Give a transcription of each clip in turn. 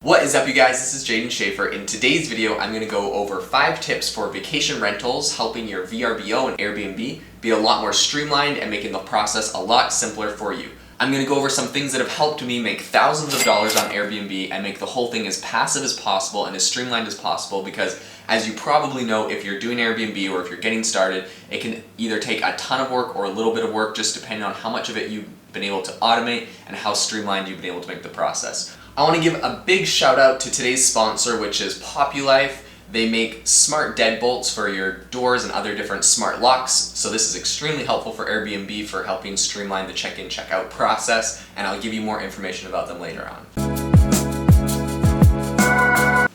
What is up, you guys? This is Jaden Schaefer. In today's video, I'm going to go over 5 tips for vacation rentals, helping your VRBO and Airbnb be a lot more streamlined and making the process a lot simpler for you. I'm going to go over some things that have helped me make thousands of dollars on Airbnb and make the whole thing as passive as possible and as streamlined as possible, because as you probably know, if you're doing Airbnb or if you're getting started, it can either take a ton of work or a little bit of work, just depending on how much of it you've been able to automate and how streamlined you've been able to make the process. I want to give a big shout out to today's sponsor, which is Populife. They make smart deadbolts for your doors and other different smart locks, so this is extremely helpful for Airbnb for helping streamline the check-in, check-out process, and I'll give you more information about them later on.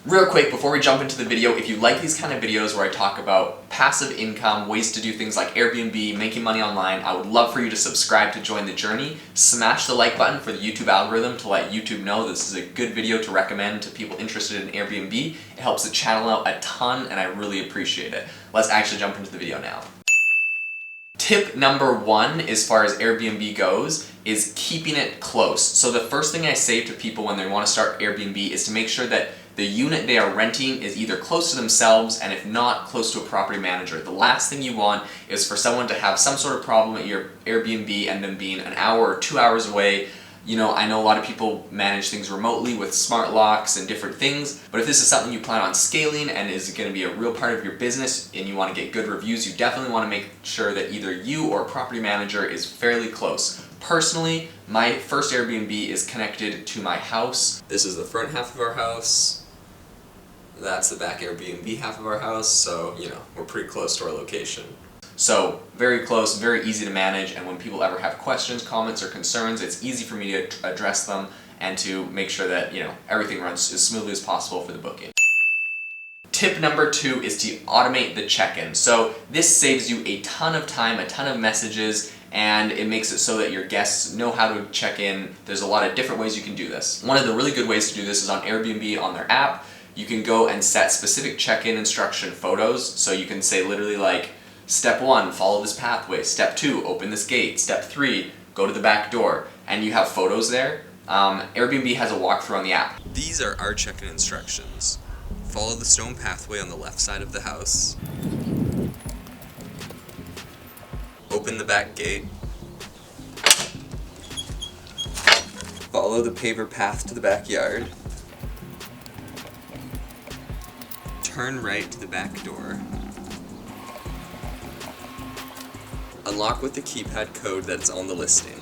Real quick, before we jump into the video, if you like these kind of videos where I talk about passive income, ways to do things like Airbnb, making money online, I would love for you to subscribe to join the journey. Smash the like button for the YouTube algorithm to let YouTube know this is a good video to recommend to people interested in Airbnb. It helps the channel out a ton and I really appreciate it. Let's actually jump into the video now. Tip number 1, as far as Airbnb goes, is keeping it close. So the first thing I say to people when they want to start Airbnb is to make sure that the unit they are renting is either close to themselves, and if not, close to a property manager. The last thing you want is for someone to have some sort of problem at your Airbnb and them being an hour or 2 hours away. You know, I know a lot of people manage things remotely with smart locks and different things, but if this is something you plan on scaling and is going to be a real part of your business and you want to get good reviews, you definitely want to make sure that either you or a property manager is fairly close. Personally, my first Airbnb is connected to my house. This is the front half of our house. That's the back Airbnb half of our house, so, you know, we're pretty close to our location. So, very close, very easy to manage, and when people ever have questions, comments, or concerns, it's easy for me to address them and to make sure that, you know, everything runs as smoothly as possible for the booking. Tip number 2 is to automate the check-in. So, this saves you a ton of time, a ton of messages, and it makes it so that your guests know how to check in. There's a lot of different ways you can do this. One of the really good ways to do this is on Airbnb on their app. You can go and set specific check-in instruction photos, so you can say literally like, step 1, follow this pathway, step 2, open this gate, step 3, go to the back door, and you have photos there. Airbnb has a walkthrough on the app. These are our check-in instructions. Follow the stone pathway on the left side of the house. Open the back gate. Follow the paver path to the backyard. Turn right to the back door. Unlock with the keypad code that's on the listing.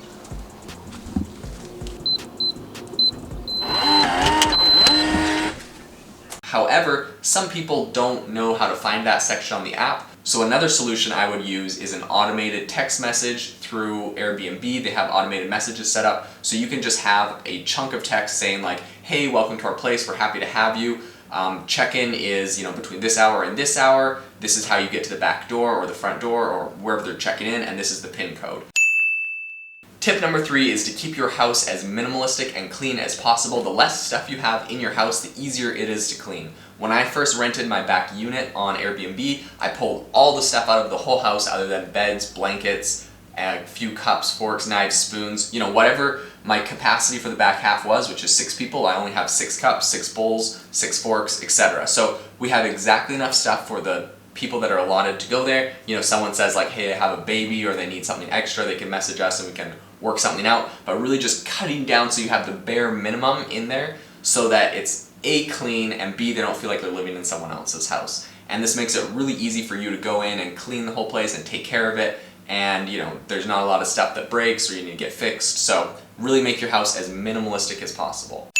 However, some people don't know how to find that section on the app, so another solution I would use is an automated text message through Airbnb. They have automated messages set up, so you can just have a chunk of text saying like, hey, welcome to our place, we're happy to have you. Check-in is, you know, between this hour and this hour. This is how you get to the back door or the front door or wherever they're checking in, and this is the PIN code. Tip number 3 is to keep your house as minimalistic and clean as possible. The less stuff you have in your house, the easier it is to clean. When I first rented my back unit on Airbnb, I pulled all the stuff out of the whole house other than beds, blankets, a few cups, forks, knives, spoons, you know, whatever my capacity for the back half was, which is 6 people. I only have 6 cups, 6 bowls, 6 forks, etc. So we have exactly enough stuff for the people that are allotted to go there. You know, someone says like, hey, I have a baby or they need something extra, they can message us and we can work something out, but really just cutting down so you have the bare minimum in there so that it's A, clean, and B, they don't feel like they're living in someone else's house. And this makes it really easy for you to go in and clean the whole place and take care of it. And, you know, there's not a lot of stuff that breaks or you need to get fixed, so really make your house as minimalistic as possible.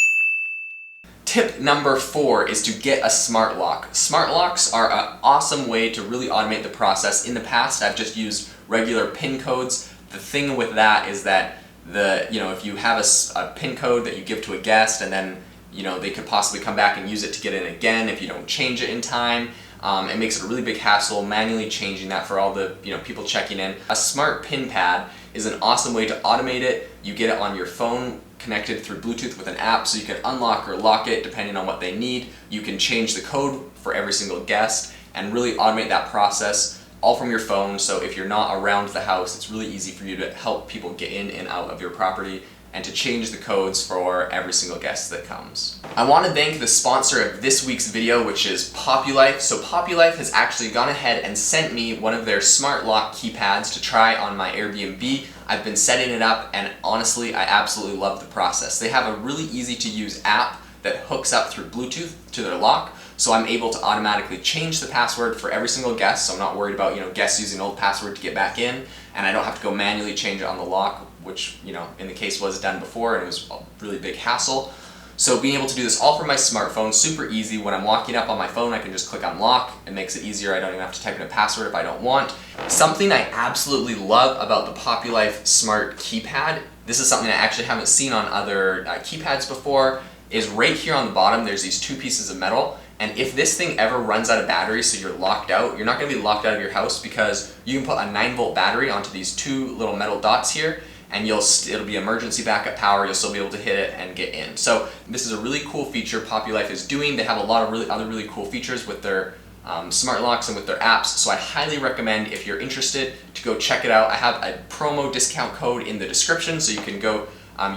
Tip number 4 is to get a smart lock. Smart locks are an awesome way to really automate the process. In the past, I've just used regular PIN codes. The thing with that is that if you have a PIN code that you give to a guest and then, you know, they could possibly come back and use it to get in again if you don't change it in time. It makes it a really big hassle manually changing that for all the people checking in. A smart PIN pad is an awesome way to automate it. You get it on your phone connected through Bluetooth with an app, so you can unlock or lock it depending on what they need. You can change the code for every single guest and really automate that process all from your phone. So if you're not around the house, it's really easy for you to help people get in and out of your property and to change the codes for every single guest that comes. I want to thank the sponsor of this week's video, which is Populife. So Populife has actually gone ahead and sent me one of their smart lock keypads to try on my Airbnb. I've been setting it up, and honestly, I absolutely love the process. They have a really easy to use app that hooks up through Bluetooth to their lock, so I'm able to automatically change the password for every single guest, so I'm not worried about, guests using an old password to get back in, and I don't have to go manually change it on the lock, which, in the case was done before, and it was a really big hassle. So being able to do this all from my smartphone, super easy. When I'm walking up on my phone, I can just click on lock. It makes it easier. I don't even have to type in a password if I don't want. Something I absolutely love about the Populife Smart Keypad, this is something I actually haven't seen on other keypads before, is right here on the bottom, there's these two pieces of metal. And if this thing ever runs out of battery, so you're locked out, you're not going to be locked out of your house, because you can put a 9-volt battery onto these two little metal dots here, and it'll be emergency backup power. You'll still be able to hit it and get in. So this is a really cool feature Populife is doing. They have a lot of other really cool features with their smart locks and with their apps. So I highly recommend, if you're interested, to go check it out. I have a promo discount code in the description, so you can go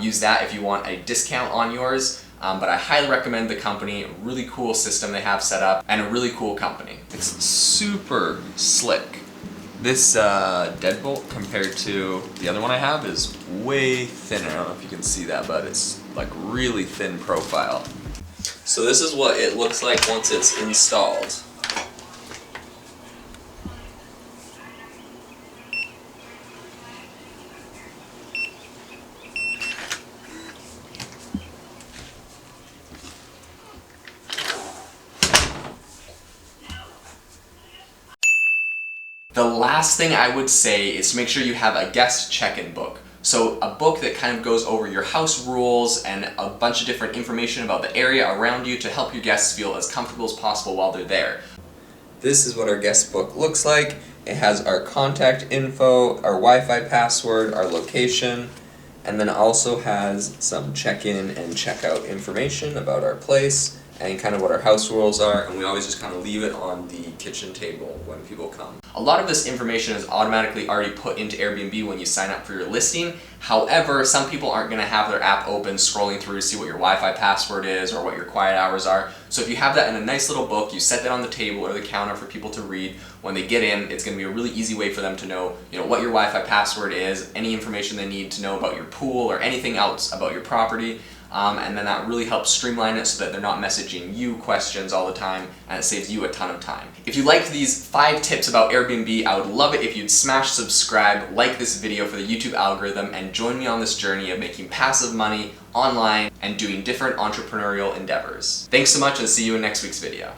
use that if you want a discount on yours. But I highly recommend the company. Really cool system they have set up, and a really cool company. It's super slick. This deadbolt compared to the other one I have is way thinner. I don't know if you can see that, but it's like really thin profile. So this is what it looks like once it's installed. The last thing I would say is to make sure you have a guest check-in book. So a book that kind of goes over your house rules and a bunch of different information about the area around you to help your guests feel as comfortable as possible while they're there. This is what our guest book looks like. It has our contact info, our Wi-Fi password, our location, and then also has some check-in and check-out information about our place and kind of what our house rules are, and we always just kind of leave it on the kitchen table when people come. A lot of this information is automatically already put into Airbnb when you sign up for your listing. However, some people aren't going to have their app open scrolling through to see what your Wi-Fi password is or what your quiet hours are. So if you have that in a nice little book, you set that on the table or the counter for people to read. When they get in, it's going to be a really easy way for them to know, what your Wi-Fi password is, any information they need to know about your pool or anything else about your property. And then that really helps streamline it so that they're not messaging you questions all the time, and it saves you a ton of time. If you liked these 5 tips about Airbnb, I would love it if you'd smash subscribe, like this video for the YouTube algorithm, and join me on this journey of making passive money online and doing different entrepreneurial endeavors. Thanks so much, and see you in next week's video.